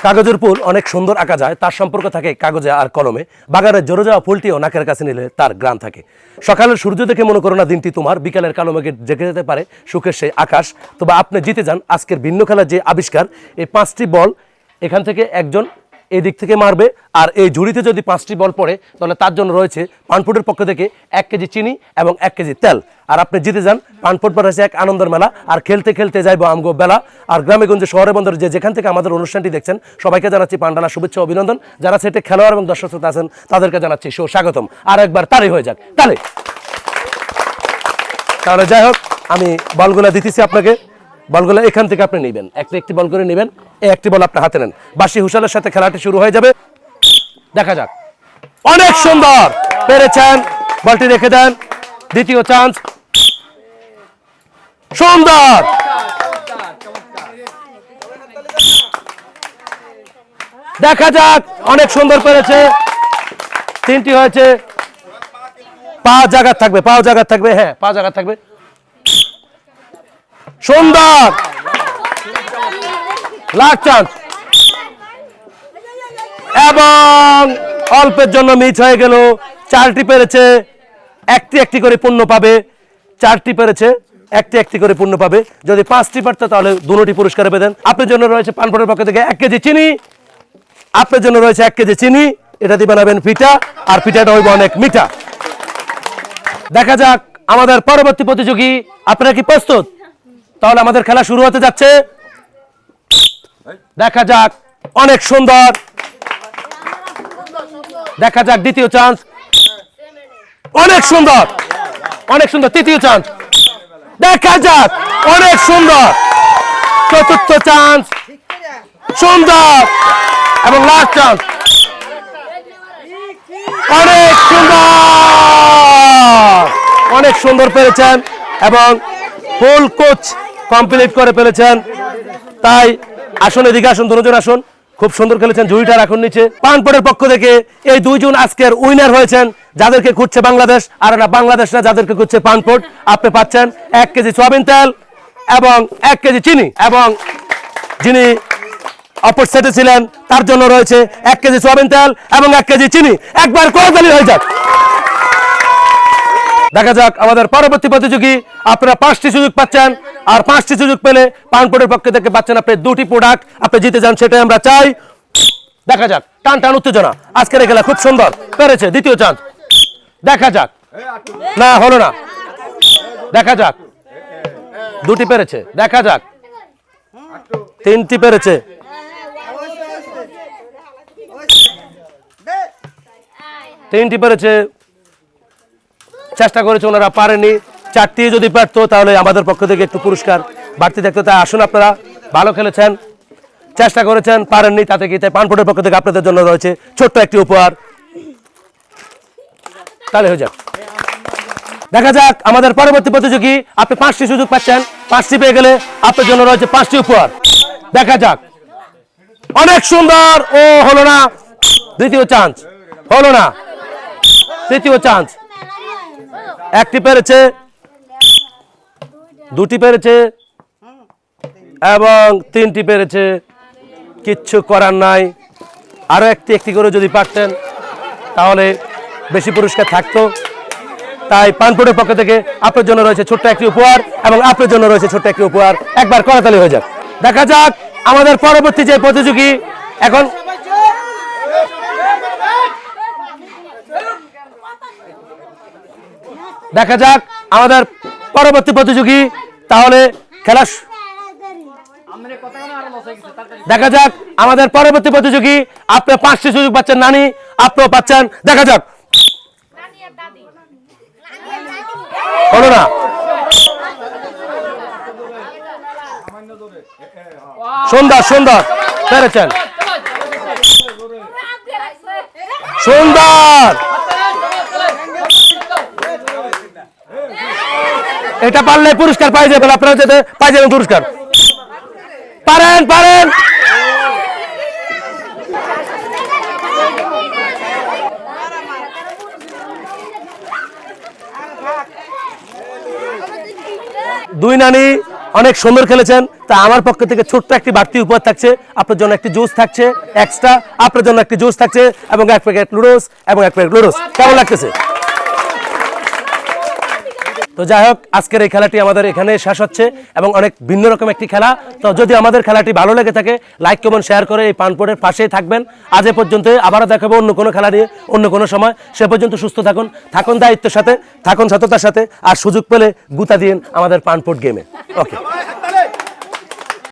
কাগজের ফুল অনেক সুন্দর আঁকা যায়, তার সম্পর্ক থাকে কাগজে আর কলমে। বাগানের জোরে যাওয়া ফুলটিও নাকের কাছে নিলে তার গ্রাম থাকে। সকালের সূর্য দেখে মনে করো না দিনটি তোমার, বিকালের কালো মেঘে জেগে যেতে পারে সুখের সেই আকাশ। তবে আপনি জিতে যান আজকের ভিন্ন খেলার যে আবিষ্কার, এই 5টি বল এখান থেকে একজন এই দিক থেকে মারবে, আর এই ঝুড়িতে যদি 5টি বল পড়ে তাহলে তার জন্য রয়েছে পানফুটের পক্ষ থেকে 1 কেজি চিনি এবং 1 কেজি তেল। আর আপনি জিতে যান পানফুট রয়েছে এক আনন্দের মেলা। আর খেলতে খেলতে যাইবো আমগো বেলা। আর গ্রামে গঞ্জে শহরে বন্দরে যেখান থেকে আমাদের অনুষ্ঠানটি দেখছেন সবাইকে জানাচ্ছি পান্ডানা শুভেচ্ছা অভিনন্দন। যারা সেটা খেলোয়াড় এবং দর্শক শ্রোতা আছেন তাদেরকে জানাচ্ছি সুস্বাগতম। আর একবার তালি হয়ে যাক, তালি। তাহলে যাই হোক, আমি বলগুলা দিতেছি আপনাকে। বলগুলো এখান থেকে আপনি নেবেন, একটি বল করে নেবেন। এই একটি বল আপনার হাতে নেন। বাঁশি হুশালের সাথে খেলাটি শুরু হয়ে যাবে। দেখা যাক। অনেক সুন্দর পেরেছেন, বলটি রেখে দেন। দ্বিতীয় চান্স, সুন্দর। দেখা যাক, অনেক সুন্দর পেরেছে। 3টি হয়েছে। পা জায়গা থাকবে, পাও জায়গা থাকবে, হ্যাঁ পা জায়গা থাকবে। সুন্দর, লাস্ট চান্স। এবং অল্পের জন্য মিস হয়ে গেল। 4টি পেরেছে, একটি করে পূর্ণ পাবে। 4টি পেরেছে, একটি করে পূর্ণ পাবে। যদি 5টি পারতো তাহলে দুটি পুরস্কার পেতেন। আপনার জন্য রয়েছে পানফুটের পক্ষ থেকে 1 কেজি চিনি। আপনার জন্য রয়েছে 1 কেজি চিনি, এটা দিয়ে বানাবেন পিঠা, আর পিঠাটা হইব অনেক মিঠা। দেখা যাক আমাদের পরবর্তী প্রতিযোগী। আপনারা কি প্রস্তুত? তাহলে আমাদের খেলা শুরু হতে যাচ্ছে। দেখা যাক, অনেক সুন্দর। দেখা যাক দ্বিতীয় চান্স, অনেক সুন্দর, অনেক সুন্দর। তৃতীয় চান্স, দেখা যাক, অনেক সুন্দর। চতুর্থ চান্স, সুন্দর। এবং লাস্ট চান্স, অনেক সুন্দর, অনেক সুন্দর পেরেছেন এবং ফুল কোচ কমপ্লিট করে ফেলেছেন। তাই আসুন, এদিকে আসুন, দুজন আসুন। খুব সুন্দর খেলেছেন, ঝুড়িটা রাখুন নিচে। পানপটের পক্ষ থেকে এই 2 জন আজকের উইনার হয়েছেন, যাদেরকে খুঁজছে বাংলাদেশ, আর না বাংলাদেশ না, যাদেরকে খুঁজছে পানপট। আপনি পাচ্ছেন 1 কেজি সয়াবিন তেল এবং 1 কেজি চিনি। এবং যিনি অপর সেটে ছিলেন তার জন্য রয়েছে 1 কেজি সয়াবিন তেল এবং 1 কেজি চিনি। একবার করতালি হয়ে যাক। দেখা যাক আমাদের পরবর্তী প্রতিযোগী। আপনারা 5টি সুযোগ পাচ্ছেন, আর 5টি সুযোগ পেলে পানপটের পক্ষ থেকে পাচ্ছেন আপনি 2টি প্রোডাক্ট। আপনি জিতে যান, সেটাই আমরা চাই। দেখা যাক, টান টান উত্তেজনা। আজকের খেলা খুব সুন্দর পেরেছে। দ্বিতীয় চান্স, দেখা যাক। না হলো না, দেখা যাক। 2টি পেরেছে, দেখা যাক। 3টি পেরেছে, 3টি পেরেছে। চেষ্টা করেছে, ওনারা পারেনি। 4টি যদি পারতো তাহলে আমাদের পক্ষ থেকে একটু পুরস্কার বাড়তি থাকতো। তাই আসুন, আপনারা ভালো খেলেছেন, চেষ্টা করেছেন, পারেননি, তাতে কি। তাই পানপটের পক্ষ থেকে আপনাদের জন্য রয়েছে ছোট্ট একটি উপহার। তাহলে হয়ে যাক। দেখা যাক আমাদের পরবর্তী প্রতিযোগী। আপনি 5টি সুযোগ পাচ্ছেন, 5টি পেয়ে গেলে আপনার জন্য রয়েছে 5টি উপহার। দেখা যাক, অনেক সুন্দর। ও হলো না। দ্বিতীয় চান্স, হলো না। তৃতীয় চান্স, 1টি পেরেছে, 2টি পেরেছে এবং 3টি পেরেছে। কিচ্ছু করার নাই। আরো একটি করে যদি পারতেন তাহলে বেশি পুরস্কার থাকতো। তাই পানপটের পক্ষ থেকে আপনার জন্য রয়েছে ছোট্ট একটি উপহার এবং আপনার জন্য রয়েছে ছোট্ট একটি উপহার। একবার করতালি হয়ে যাক। দেখা যাক আমাদের পরবর্তী যে প্রতিযোগী। এখন দেখা যাক আমাদের পরবর্তী প্রতিযোগী। তাহলে খেলা দেখা যাক আমাদের পরবর্তী প্রতিযোগী। আপনি 5টি সুযোগ পাচ্ছেন, নানি আপনিও পাচ্ছেন। দেখা যাক, হলো না। সুন্দর সুন্দর পেরেছেন, সুন্দর। এটা পারলে পুরস্কার পাই যাবেন, আপনারা যেতে পাই যাবেন পুরস্কার। পারেন পারেন। দুই নানি অনেক সুন্দর খেলেছেন। তা আমার পক্ষ থেকে ছোট্ট একটি বাড়তি উপহার থাকছে, আপনার জন্য একটি জুস থাকছে এক্সট্রা, আপনার জন্য একটি জুস থাকছে এবং এক প্যাকেট নুডলস এবং এক প্যাকেট নুডলস। কেমন লাগতেছে? তো যাই হোক, আজকের এই খেলাটি আমাদের এখানে শেষ হচ্ছে এবং অনেক ভিন্ন রকম একটি খেলা। তো যদি আমাদের খেলাটি ভালো লেগে থাকে, লাইক কমেন্ট শেয়ার করে এই পানপোর্টের পাশেই থাকবেন। আজ এ পর্যন্ত, আবারও দেখাবো অন্য কোনো খেলা নিয়ে অন্য কোনো সময়। সে পর্যন্ত সুস্থ থাকুন, থাকুন দায়িত্বের সাথে, থাকুন সততার সাথে, আর সুযোগ পেলে গুতা দিন আমাদের পানপোর্ট গেমে। ওকে।